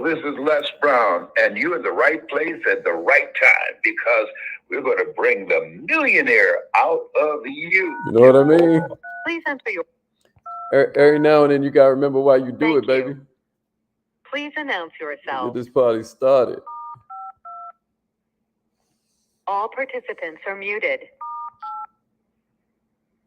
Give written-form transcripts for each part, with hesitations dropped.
this is Les Brown, and you're in the right place at the right time because we're going to bring the millionaire out of you. You know what I mean? Please enter your... Every now and then you got to remember why you do it, baby. Please announce yourself. Get this party started. All participants are muted.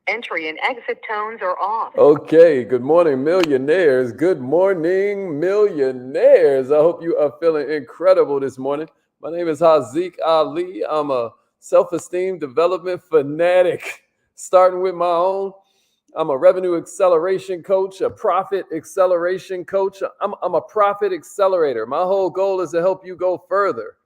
Entry and exit tones are off. Okay, good morning, millionaires. Good morning, millionaires. I hope you are feeling incredible this morning. My name is Haziq Ali. I'm a self-esteem development fanatic, starting with my own. I'm a revenue acceleration coach, a profit acceleration coach. I'm a profit accelerator. My whole goal is to help you go further,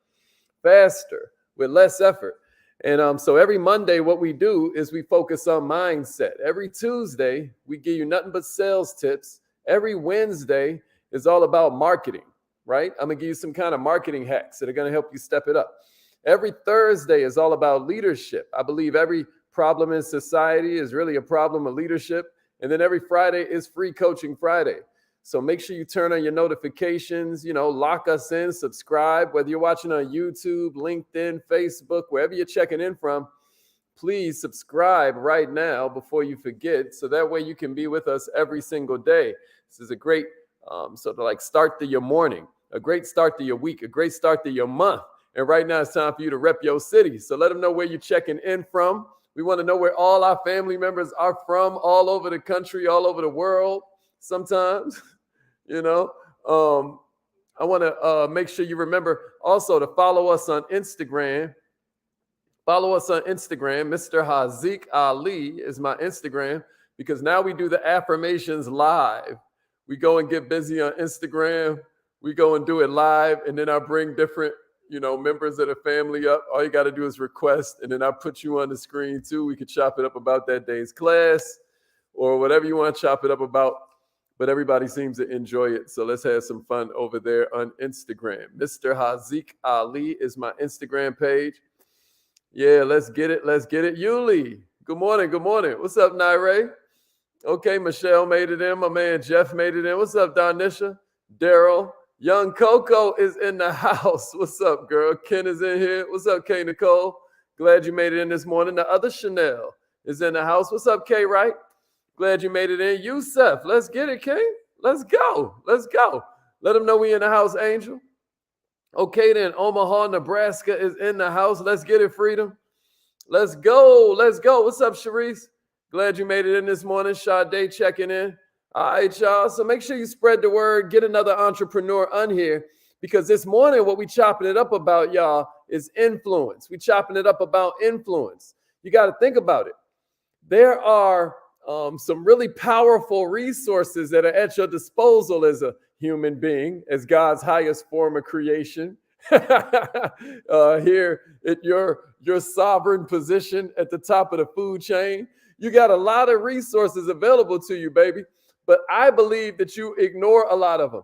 faster, with less effort. And so every Monday, what we do is we focus on mindset. Every Tuesday, we give you nothing but sales tips. Every Wednesday is all about marketing, right? I'm going to give you some kind of marketing hacks that are going to help you step it up. Every Thursday is all about leadership. I believe every problem in society is really a problem of leadership. And then every Friday is Free Coaching Friday. So make sure you turn on your notifications, lock us in, subscribe, whether you're watching on YouTube, LinkedIn, Facebook, wherever you're checking in from, please subscribe right now before you forget. So that way you can be with us every single day. This is a great sort of like start to your morning, a great start to your week, a great start to your month. And right now it's time for you to rep your city. So let them know where you're checking in from. We want to know where all our family members are from, all over the country, all over the world. Sometimes, I want to make sure you remember also to follow us on Instagram. Follow us on Instagram. Mr. Haziq Ali is my Instagram, because now we do the affirmations live. We go and get busy on Instagram. We go and do it live, and then I bring different, members of the family up. All you got to do is request, and then I put you on the screen too. We could chop it up about that day's class or whatever you want to chop it up about. But everybody seems to enjoy it. So let's have some fun over there on Instagram. Mr. Haziq Ali is my Instagram page. Yeah, let's get it. Let's get it. Yuli, good morning. Good morning. What's up, Naire? Okay, Michelle made it in. My man Jeff made it in. What's up, Donisha? Daryl. Young Coco is in the house. What's up, girl? Ken is in here. What's up, K. Nicole? Glad you made it in this morning. The other Chanel is in the house. What's up, K. Wright? Glad you made it in. Yusef, let's get it, King. Let's go. Let's go. Let them know we in the house, Angel. Okay, then. Omaha, Nebraska is in the house. Let's get it, Freedom. Let's go. Let's go. What's up, Sharice? Glad you made it in this morning. Sade checking in. All right, y'all. So make sure you spread the word. Get another entrepreneur on here, because this morning what we chopping it up about, y'all, is influence. We chopping it up about influence. You got to think about it. There are some really powerful resources that are at your disposal as a human being, as God's highest form of creation. Here at your sovereign position at the top of the food chain, you got a lot of resources available to you, baby. But I believe that you ignore a lot of them.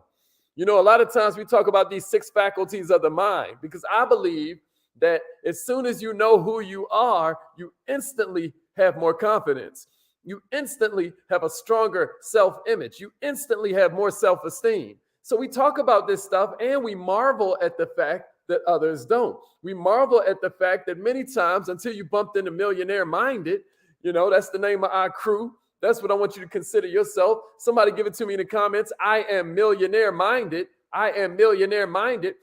A lot of times we talk about these 6 faculties of the mind, because I believe that as soon as you know who you are, you instantly have more confidence. You instantly have a stronger self-image. You instantly have more self-esteem. So we talk about this stuff and we marvel at the fact that others don't. We marvel at the fact that many times, until you bumped into Millionaire Minded, that's the name of our crew. That's what I want you to consider yourself. Somebody give it to me in the comments. I am Millionaire Minded. I am Millionaire Minded.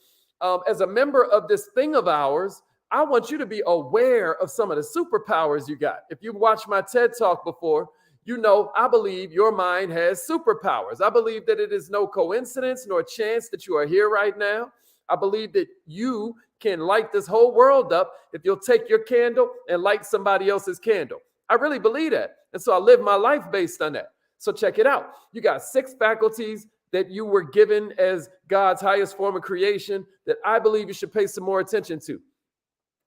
As a member of this thing of ours, I want you to be aware of some of the superpowers you got. If you've watched my TED Talk before, I believe your mind has superpowers. I believe that it is no coincidence nor chance that you are here right now. I believe that you can light this whole world up if you'll take your candle and light somebody else's candle. I really believe that. And so I live my life based on that. So check it out. You got 6 faculties that you were given as God's highest form of creation that I believe you should pay some more attention to.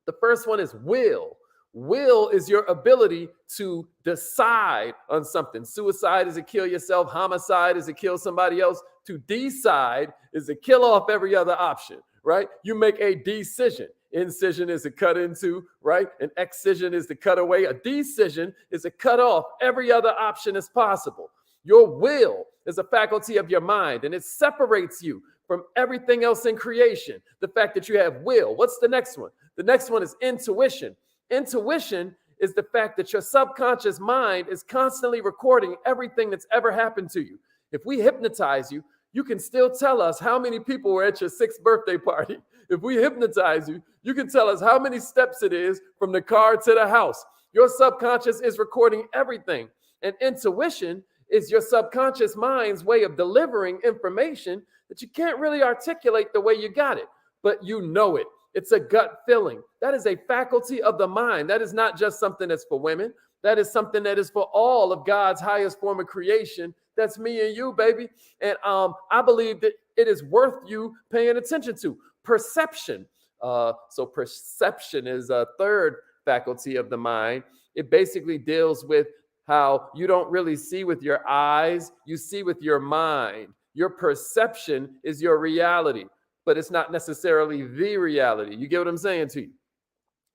The first one is will. Will is your ability to decide on something. Suicide is to kill yourself. Homicide is to kill somebody else. To decide is to kill off every other option, right? You make a decision. Incision is to cut into, right? An excision is to cut away. A decision is to cut off every other option as possible. Your will is a faculty of your mind, and it separates you from everything else in creation. The fact that you have will. What's the next one? The next one is intuition. Intuition is the fact that your subconscious mind is constantly recording everything that's ever happened to you. If we hypnotize you, you can still tell us how many people were at your 6th birthday party. If we hypnotize you, you can tell us how many steps it is from the car to the house. Your subconscious is recording everything. And intuition is your subconscious mind's way of delivering information that you can't really articulate the way you got it, but you know it. It's a gut feeling. That is a faculty of the mind. That is not just something that's for women. That is something that is for all of God's highest form of creation. That's me and you, baby. And I believe that it is worth you paying attention to. Perception. So perception is a third faculty of the mind. It basically deals with how you don't really see with your eyes, you see with your mind. Your perception is your reality, but it's not necessarily the reality. You get what I'm saying to you?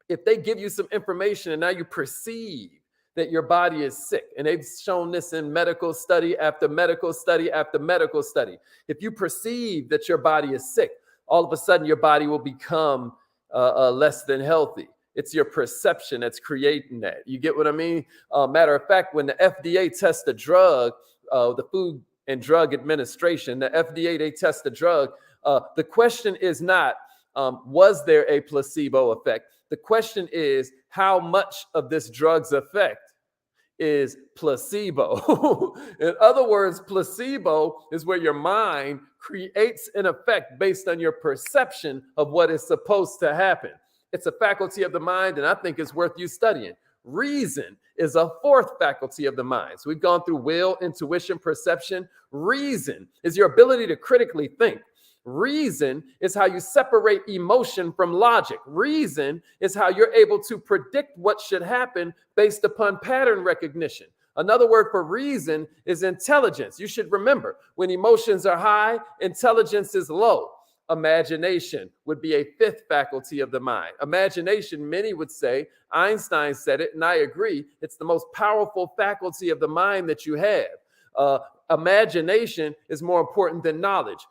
If they give you some information and now you perceive that your body is sick, and they've shown this in medical study after medical study after medical study. If you perceive that your body is sick, all of a sudden your body will become less than healthy. It's your perception that's creating that. You get what I mean? Matter of fact, when the FDA tests a drug, the Food and Drug Administration, the FDA, they test the drug. The question is not, was there a placebo effect? The question is, how much of this drug's effect is placebo? In other words, placebo is where your mind creates an effect based on your perception of what is supposed to happen. It's a faculty of the mind, and I think it's worth you studying. Reason is a fourth faculty of the mind. So we've gone through will, intuition, perception. Reason is your ability to critically think. Reason is how you separate emotion from logic. Reason is how you're able to predict what should happen based upon pattern recognition. Another word for reason is intelligence. You should remember, when emotions are high, intelligence is low. Imagination would be a fifth faculty of the mind. Imagination, many would say, Einstein said it, and I agree, it's the most powerful faculty of the mind that you have. Imagination is more important than knowledge.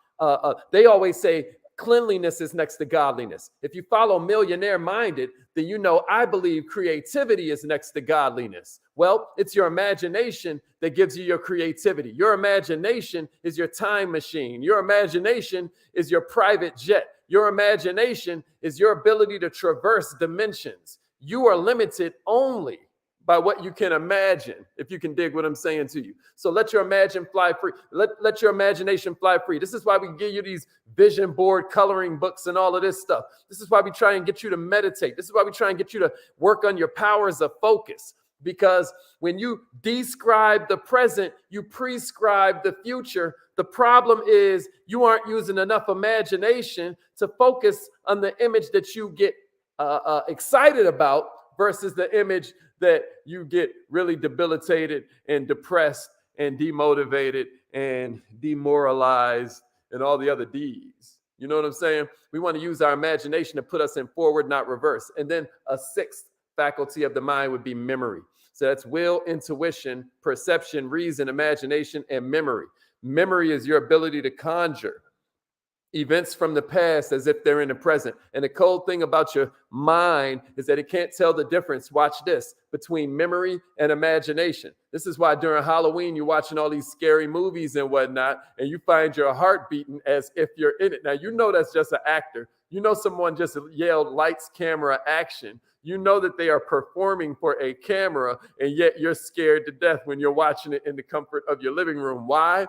They always say cleanliness is next to godliness. If you follow Millionaire Minded, then you know I believe creativity is next to godliness. Well, it's your imagination that gives you your creativity. Your imagination is your time machine. Your imagination is your private jet. Your imagination is your ability to traverse dimensions. You are limited only by what you can imagine, if you can dig what I'm saying to you. So let your imagination fly free. Let your imagination fly free. This is why we give you these vision board coloring books and all of this stuff. This is why we try and get you to meditate. This is why we try and get you to work on your powers of focus. Because when you describe the present, you prescribe the future. The problem is you aren't using enough imagination to focus on the image that you get excited about versus the image that you get really debilitated and depressed and demotivated and demoralized and all the other D's. You know what I'm saying? We want to use our imagination to put us in forward, not reverse. And then a sixth faculty of the mind would be memory. So that's will, intuition, perception, reason, imagination, and memory. Memory is your ability to conjure events from the past as if they're in the present. And the cold thing about your mind is that it can't tell the difference, watch this, between memory and imagination. This is why during Halloween, you're watching all these scary movies and whatnot, and you find your heart beating as if you're in it. Now, you know that's just an actor. You know someone just yelled lights, camera, action. You know that they are performing for a camera, and yet you're scared to death when you're watching it in the comfort of your living room. Why?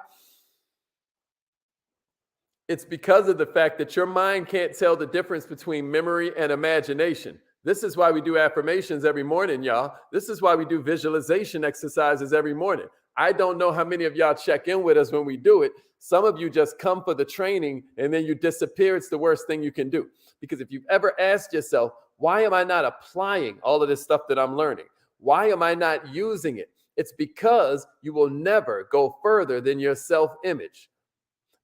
It's because of the fact that your mind can't tell the difference between memory and imagination. This is why we do affirmations every morning, y'all. This is why we do visualization exercises every morning. I don't know how many of y'all check in with us when we do it. Some of you just come for the training and then you disappear. It's the worst thing you can do. Because if you've ever asked yourself, why am I not applying all of this stuff that I'm learning? Why am I not using it? It's because you will never go further than your self-image.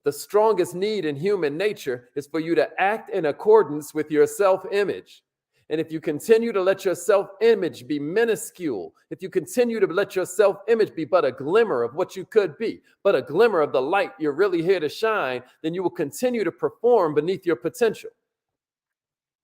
The strongest need in human nature is for you to act in accordance with your self-image. And if you continue to let your self-image be minuscule, if you continue to let your self-image be but a glimmer of what you could be, but a glimmer of the light you're really here to shine, then you will continue to perform beneath your potential.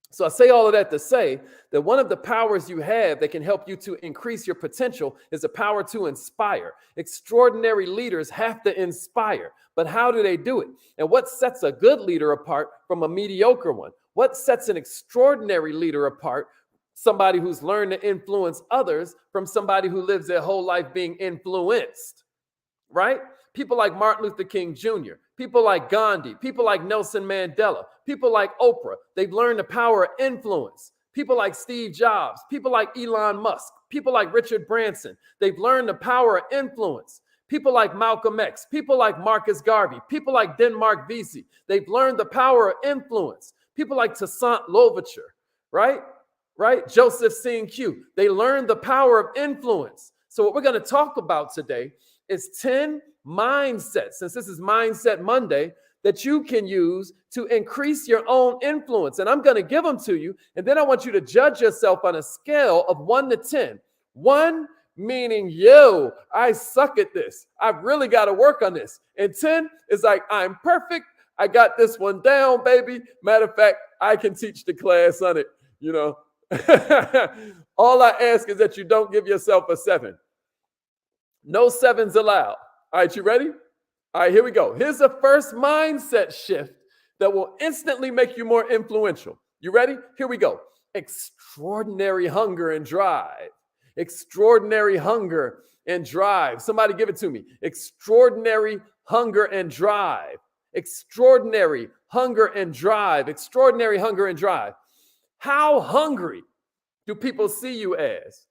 So I say all of that to say that one of the powers you have that can help you to increase your potential is the power to inspire. Extraordinary leaders have to inspire, but how do they do it? And what sets a good leader apart from a mediocre one? What sets an extraordinary leader apart? Somebody who's learned to influence others from somebody who lives their whole life being influenced, right? People like Martin Luther King Jr., people like Gandhi, people like Nelson Mandela, people like Oprah. They've learned the power of influence. People like Steve Jobs, people like Elon Musk, people like Richard Branson. They've learned the power of influence. People like Malcolm X, people like Marcus Garvey, people like Denmark Vesey. They've learned the power of influence. People like Toussaint Louverture, right? Joseph Sean Q. They learned the power of influence. So what we're going to talk about today is 10 mindsets, since this is Mindset Monday, that you can use to increase your own influence. And I'm going to give them to you. And then I want you to judge yourself on a scale of 1 to 10. 1 meaning, yo, I suck at this. I've really got to work on this. And 10 is like, I'm perfect. I got this one down, baby. Matter of fact, I can teach the class on it, you know. All I ask is that you don't give yourself a 7. No 7s allowed. All right, you ready? All right, here we go. Here's the first mindset shift that will instantly make you more influential. You ready? Here we go. Extraordinary hunger and drive. Extraordinary hunger and drive. Somebody give it to me. Extraordinary hunger and drive. Extraordinary hunger and drive. Extraordinary hunger and drive. How hungry do people see you as?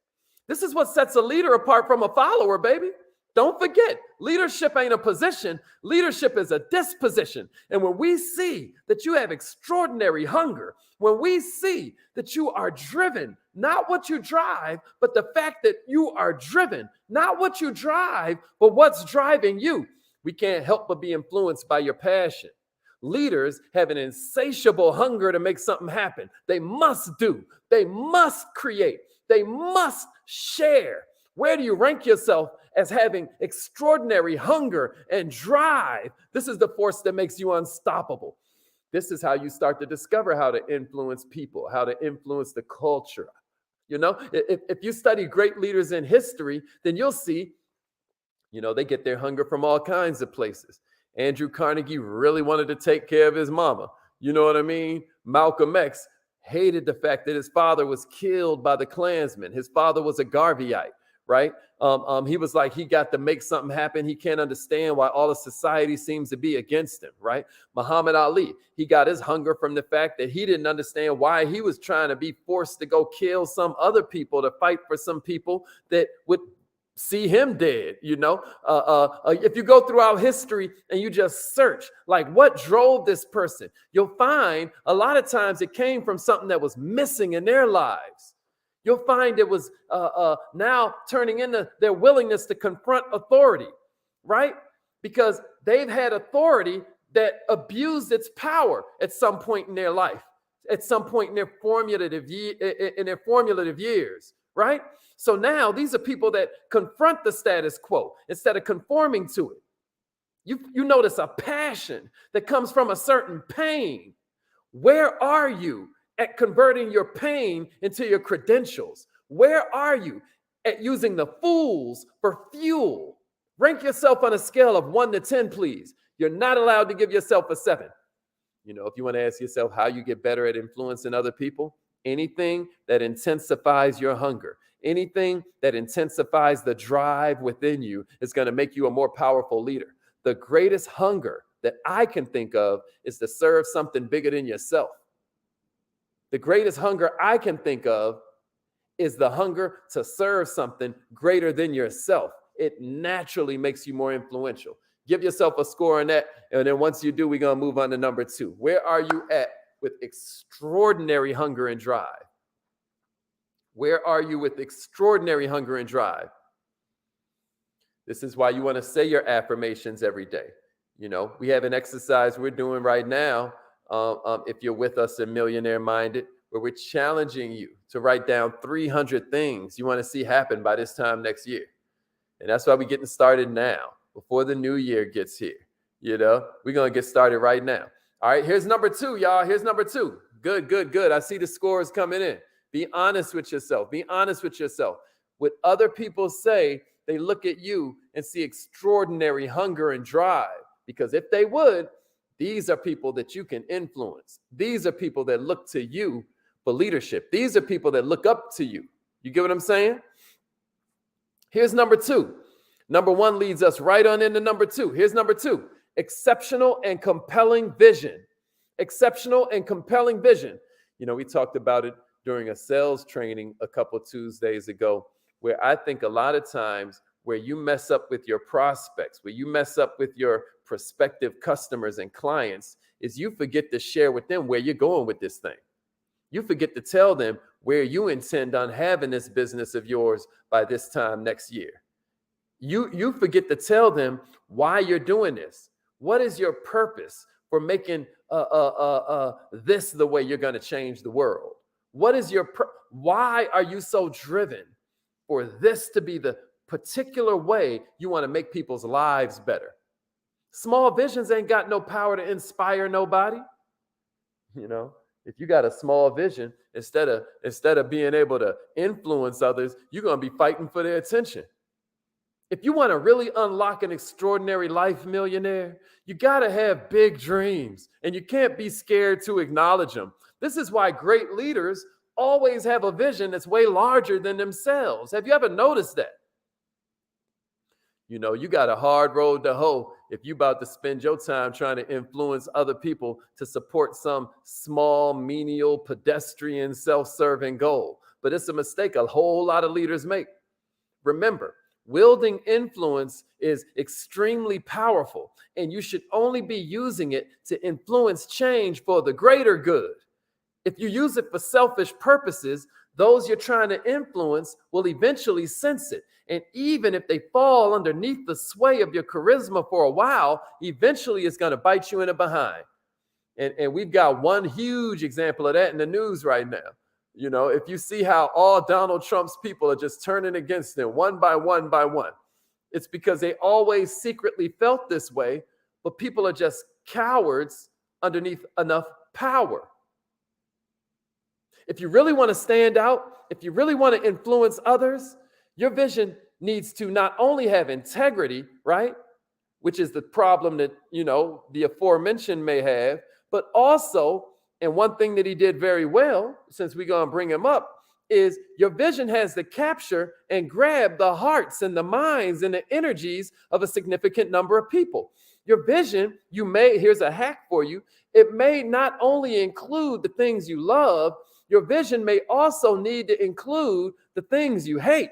This is what sets a leader apart from a follower, baby. Don't forget, leadership ain't a position. Leadership is a disposition. And when we see that you have extraordinary hunger, when we see that you are driven, not what you drive, but the fact that you are driven, not what you drive, but what's driving you, we can't help but be influenced by your passion. Leaders have an insatiable hunger to make something happen. They must do. They must create. They must share. Where do you rank yourself as having extraordinary hunger and drive? This is the force that makes you unstoppable. This is how you start to discover how to influence people, how to influence the culture. You know, if you study great leaders in history, then you'll see, you know, they get their hunger from all kinds of places. Andrew Carnegie really wanted to take care of his mama. You know what I mean? Malcolm X hated the fact that his father was killed by the Klansmen. His father was a Garveyite, right? He was like, he got to make something happen. He can't understand why all of society seems to be against him, right? Muhammad Ali, he got his hunger from the fact that he didn't understand why he was trying to be forced to go kill some other people to fight for some people that would see him dead. You know, if you go throughout history and you just search like what drove this person, you'll find a lot of times it came from something that was missing in their lives. You'll find it was now turning into their willingness to confront authority, right? Because they've had authority that abused its power at some point in their life, at some point in their formative years, right? So now these are people that confront the status quo instead of conforming to it. You notice a passion that comes from a certain pain. Where are you at converting your pain into your credentials? Where are you at using the fools for fuel? Rank yourself on a scale of 1 to 10, please. You're not allowed to give yourself a 7. You know, if you want to ask yourself how you get better at influencing other people, anything that intensifies your hunger, anything that intensifies the drive within you is going to make you a more powerful leader. The greatest hunger that I can think of is to serve something bigger than yourself. The greatest hunger I can think of is the hunger to serve something greater than yourself. It naturally makes you more influential. Give yourself a score on that. And then once you do, we're going to move on to number 2. Where are you at with extraordinary hunger and drive? Where are you with extraordinary hunger and drive? This is why you want to say your affirmations every day. You know, we have an exercise we're doing right now. If you're with us in Millionaire Minded, where we're challenging you to write down 300 things you want to see happen by this time next year. And that's why we're getting started now, before the new year gets here. We're going to get started right now. All right, here's number 2, y'all. Here's number 2. Good. I see the scores coming in. Be honest with yourself. Be honest with yourself. What other people say, they look at you and see extraordinary hunger and drive. Because if they would, these are people that you can influence. These are people that look to you for leadership. These are people that look up to you. You get what I'm saying? Here's number 2. Number 1 leads us right on into number 2. Here's number 2. Exceptional and compelling vision. Exceptional and compelling vision. We talked about it during a sales training a couple Tuesdays ago, where I think a lot of times where you mess up with your prospects, where you mess up with your prospective customers and clients, is you forget to share with them where you're going with this thing. You forget to tell them where you intend on having this business of yours by this time next year. You forget to tell them why you're doing this. What is your purpose for making this the way you're going to change the world? What is why are you so driven for this to be the particular way you want to make people's lives better? Small visions ain't got no power to inspire nobody. If you got a small vision, instead of being able to influence others, you're going to be fighting for their attention. If you want to really unlock an extraordinary life, millionaire, you got to have big dreams, and you can't be scared to acknowledge them. This is why great leaders always have a vision that's way larger than themselves. Have you ever noticed that? You got a hard road to hoe if you about to spend your time trying to influence other people to support some small, menial, pedestrian, self-serving goal. But it's a mistake a whole lot of leaders make. Remember, wielding influence is extremely powerful, and you should only be using it to influence change for the greater good. If you use it for selfish purposes, those you're trying to influence will eventually sense it. And even if they fall underneath the sway of your charisma for a while, eventually it's going to bite you in the behind. And we've got one huge example of that in the news right now. If you see how all Donald Trump's people are just turning against him one by one by one, it's because they always secretly felt this way, but people are just cowards underneath enough power. If you really want to stand out, if you really want to influence others, your vision needs to not only have integrity, right? Which is the problem that, the aforementioned may have, but also, and one thing that he did very well, since we're going to bring him up, is your vision has to capture and grab the hearts and the minds and the energies of a significant number of people. Your vision, here's a hack for you. It may not only include the things you love, your vision may also need to include the things you hate.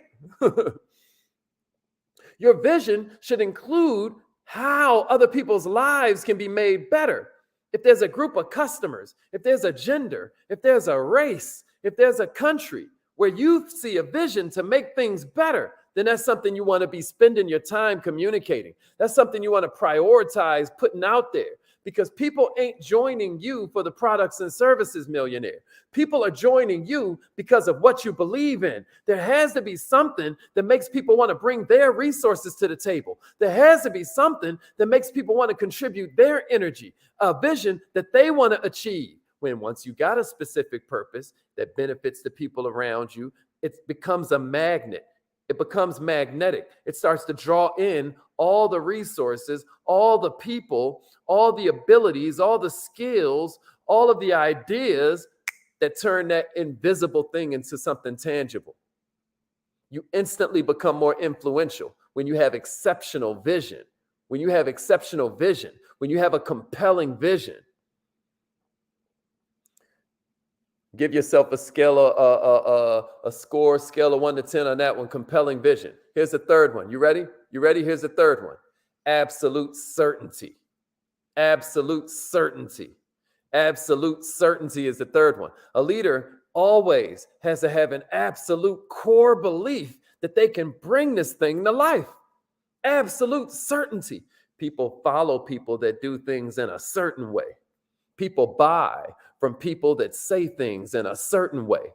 Your vision should include how other people's lives can be made better. If there's a group of customers, if there's a gender, if there's a race, if there's a country where you see a vision to make things better, then that's something you want to be spending your time communicating. That's something you want to prioritize putting out there, because people ain't joining you for the products and services, millionaire. People are joining you because of what you believe in. There has to be something that makes people want to bring their resources to the table. There has to be something that makes people want to contribute their energy, a vision that they want to achieve. Once you got a specific purpose that benefits the people around you, it becomes a magnet. It becomes magnetic. It starts to draw in all the resources, all the people, all the abilities, all the skills, all of the ideas that turn that invisible thing into something tangible. You instantly become more influential when you have exceptional vision. When you have exceptional vision, when you have a compelling vision. Give yourself a scale a score scale of 1 to 10 on that one. Compelling vision. Here's the third one. You ready? Here's the third one. Absolute certainty. Absolute certainty. Absolute certainty is the third one. A leader always has to have an absolute core belief that they can bring this thing to life. Absolute certainty. People follow people that do things in a certain way. People buy from people that say things in a certain way.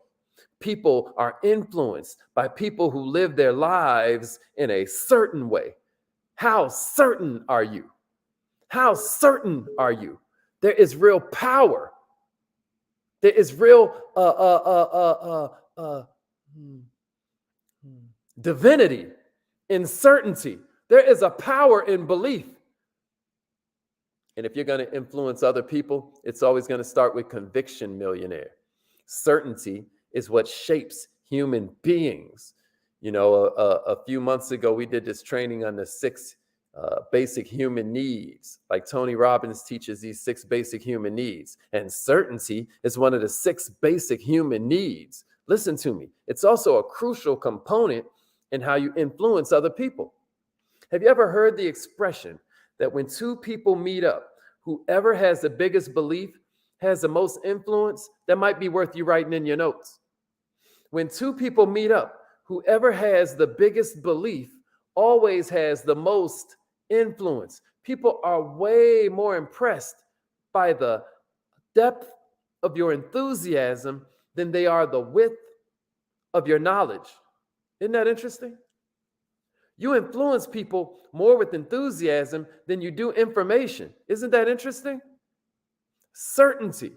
People are influenced by people who live their lives in a certain way. How certain are you? How certain are you? There is real power. There is real divinity in certainty. There is a power in belief. And if you're going to influence other people, it's always going to start with conviction, millionaire. Certainty is what shapes human beings. You know, a few months ago, we did this training on the 6 basic human needs. Like Tony Robbins teaches these 6 basic human needs. And certainty is one of the 6 basic human needs. Listen to me. It's also a crucial component in how you influence other people. Have you ever heard the expression that when 2 people meet up, whoever has the biggest belief has the most influence? That might be worth you writing in your notes. When 2 people meet up, whoever has the biggest belief always has the most influence. People are way more impressed by the depth of your enthusiasm than they are the width of your knowledge. Isn't that interesting? You influence people more with enthusiasm than you do information. Isn't that interesting? Certainty.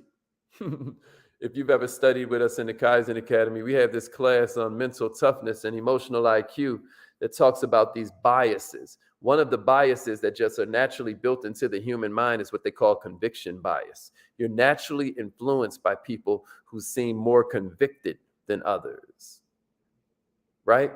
If you've ever studied with us in the Kaizen Academy, we have this class on mental toughness and emotional IQ that talks about these biases. One of the biases that just are naturally built into the human mind is what they call conviction bias. You're naturally influenced by people who seem more convicted than others, right?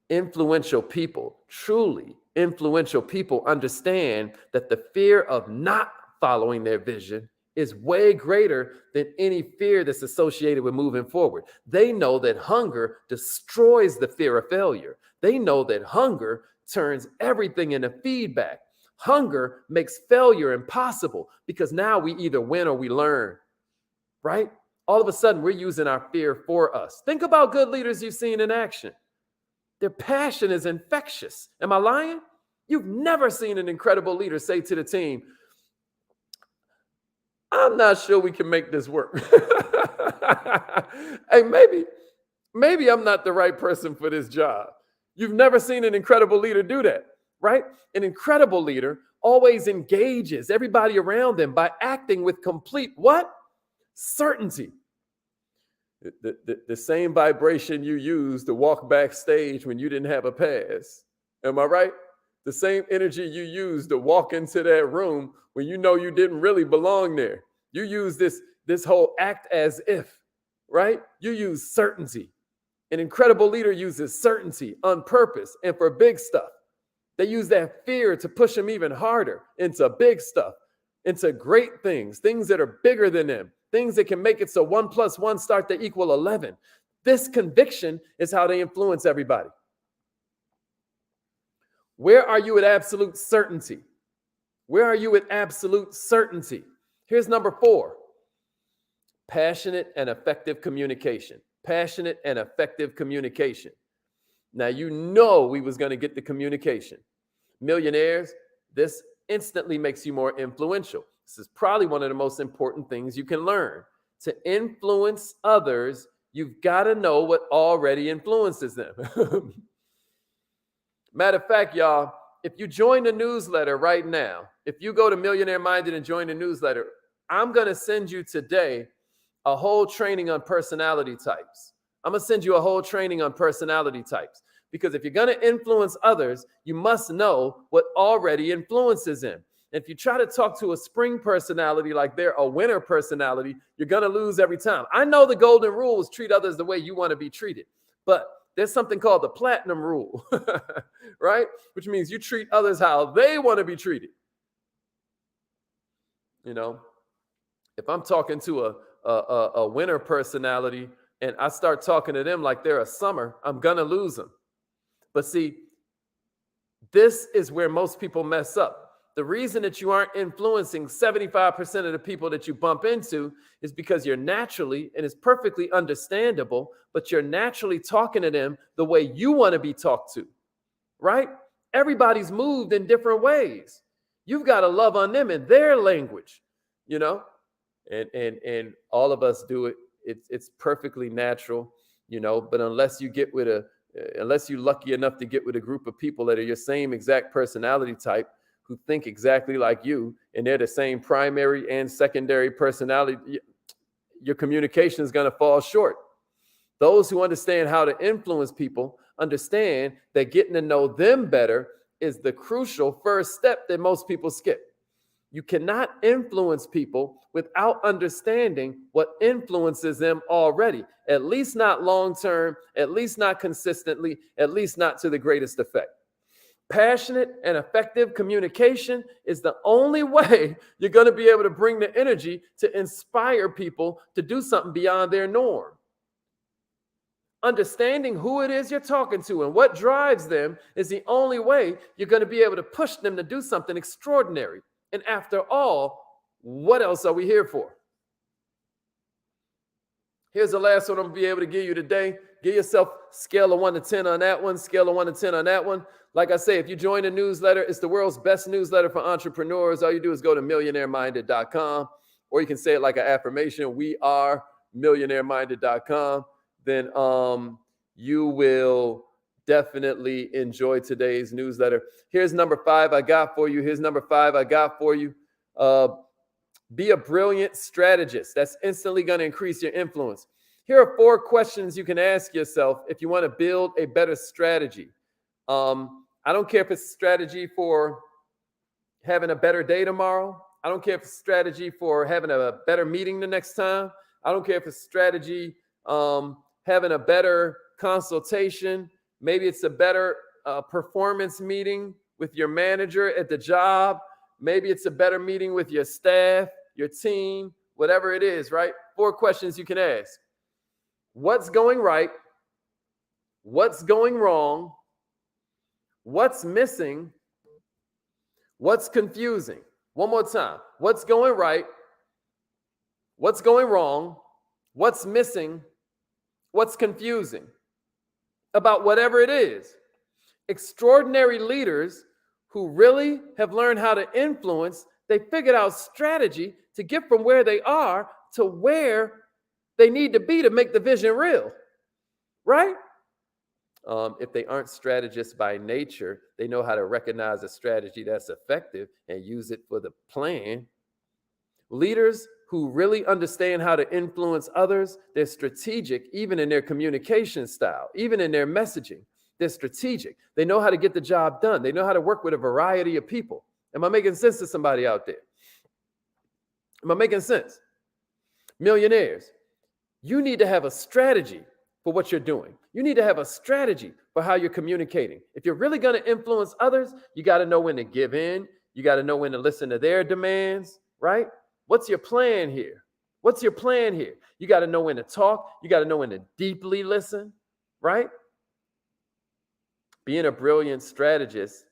Influential people, truly influential people, understand that the fear of not following their vision is way greater than any fear that's associated with moving forward. They know that hunger destroys the fear of failure. They know that hunger turns everything into feedback. Hunger makes failure impossible because now we either win or we learn, right? All of a sudden, we're using our fear for us. Think about good leaders you've seen in action. Their passion is infectious. Am I lying? You've never seen an incredible leader say to the team, I'm not sure we can make this work. Hey, maybe I'm not the right person for this job. You've never seen an incredible leader do that, right? An incredible leader always engages everybody around them by acting with complete what? Certainty. The same vibration you used to walk backstage when you didn't have a pass. Am I right? The same energy you used to walk into that room when you know you didn't really belong there. You use this whole act as if, right? You use certainty. An incredible leader uses certainty on purpose and for big stuff. They use that fear to push them even harder into big stuff, into great things, things that are bigger than them, things that can make it so 1 + 1 start to equal 11. This conviction is how they influence everybody. Where are you at absolute certainty? Where are you at absolute certainty? Here's number 4. Passionate and effective communication. Passionate and effective communication. Now, you know we was going to get the communication. Millionaires, this instantly makes you more influential. This is probably one of the most important things you can learn. To influence others, you've got to know what already influences them. Matter of fact, y'all, if you join the newsletter right now, if you go to Millionaire Minded and join the newsletter, I'm going to send you today a whole training on personality types. I'm going to send you a whole training on personality types. Because if you're going to influence others, you must know what already influences them. And if you try to talk to a spring personality like they're a winner personality, you're going to lose every time. I know the golden rule is treat others the way you want to be treated. But there's something called the platinum rule, right? Which means you treat others how they want to be treated. You know, if I'm talking to a winner personality and I start talking to them like they're a summer, I'm going to lose them. But see, this is where most people mess up. The reason that you aren't influencing 75% of the people that you bump into is because you're naturally, and it's perfectly understandable, but you're naturally talking to them the way you want to be talked to, right? Everybody's moved in different ways. You've got to love on them in their language. you know, and all of us do it. It's perfectly natural, you know, but unless you're lucky enough to get with a group of people that are your same exact personality type, who think exactly like you, and they're the same primary and secondary personality, your communication is going to fall short. Those who understand how to influence people understand that getting to know them better is the crucial first step that most people skip. You cannot influence people without understanding what influences them already, at least not long term, at least not consistently, at least not to the greatest effect. Passionate and effective communication is the only way you're going to be able to bring the energy to inspire people to do something beyond their norm. Understanding who it is you're talking to and what drives them is the only way you're going to be able to push them to do something extraordinary. And after all, what else are we here for? Here's the last one I'm going to be able to give you today. Give yourself scale of 1 to 10 on that one, scale of 1 to 10 on that one. Like I say, if you join the newsletter, it's the world's best newsletter for entrepreneurs. All you do is go to millionaireminded.com, or you can say it like an affirmation. We are millionaireminded.com. Then you will definitely enjoy today's newsletter. Here's number 5 I got for you. Be a brilliant strategist. That's instantly going to increase your influence. Here are 4 questions you can ask yourself if you want to build a better strategy. I don't care if it's a strategy for having a better day tomorrow. I don't care if it's a strategy for having a better meeting the next time. I don't care if it's a strategy having a better consultation. Maybe it's a better performance meeting with your manager at the job. Maybe it's a better meeting with your staff, your team, whatever it is, right? 4 questions you can ask. What's going right? What's going wrong? What's missing? What's confusing? One more time. What's going right? What's going wrong? What's missing? What's confusing? About whatever it is. Extraordinary leaders who really have learned how to influence, they figured out strategy to get from where they are to where they need to be to make the vision real, right? If they aren't strategists by nature, they know how to recognize a strategy that's effective and use it for the plan. Leaders who really understand how to influence others, they're strategic even in their communication style, even in their messaging. They're strategic. They know how to get the job done. They know how to work with a variety of people. Am I making sense to somebody out there? Am I making sense? Millionaires, you need to have a strategy for what you're doing. You need to have a strategy for how you're communicating. If you're really going to influence others, you got to know when to give in. You got to know when to listen to their demands, right? What's your plan here? What's your plan here? You got to know when to talk. You got to know when to deeply listen, right? Being a brilliant strategist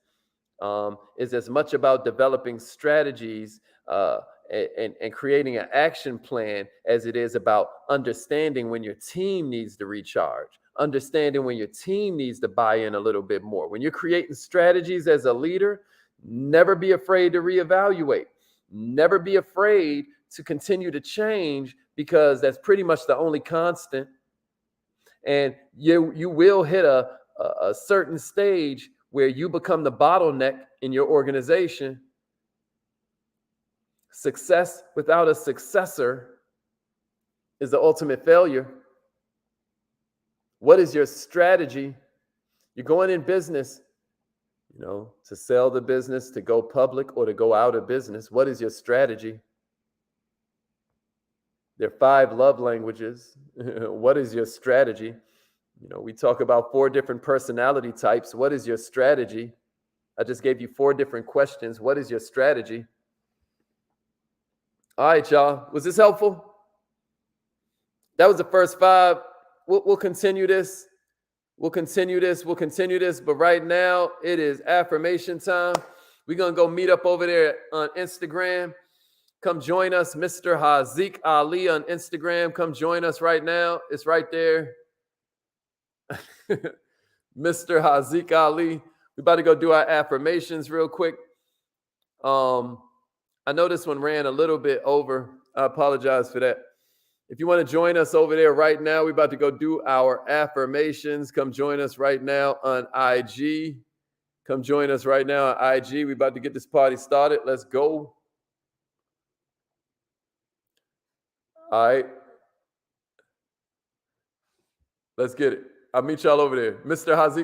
is as much about developing strategies and creating an action plan as it is about understanding when your team needs to recharge, understanding when your team needs to buy in a little bit more. When you're creating strategies as a leader, never be afraid to reevaluate. Never be afraid to continue to change, because that's pretty much the only constant. And you will hit a certain stage where you become the bottleneck in your organization. Success without a successor is the ultimate failure. What is your strategy? You're going in business, to sell the business, to go public, or to go out of business. What is your strategy? There are 5 love languages. What is your strategy? We talk about 4 different personality types. What is your strategy? I just gave you 4 different questions. What is your strategy? All right, y'all. Was this helpful? That was the first 5. We'll continue this. We'll continue this. But right now, it is affirmation time. We're going to go meet up over there on Instagram. Come join us, Mr. Haziq Ali on Instagram. Come join us right now. It's right there. Mr. Haziq Ali. We're about to go do our affirmations real quick. I know this one ran a little bit over. I apologize for that. If you want to join us over there right now, we're about to go do our affirmations. Come join us right now on IG. Come join us right now on IG. We're about to get this party started. Let's go. All right. Let's get it. I'll meet y'all over there. Mr. Hazik.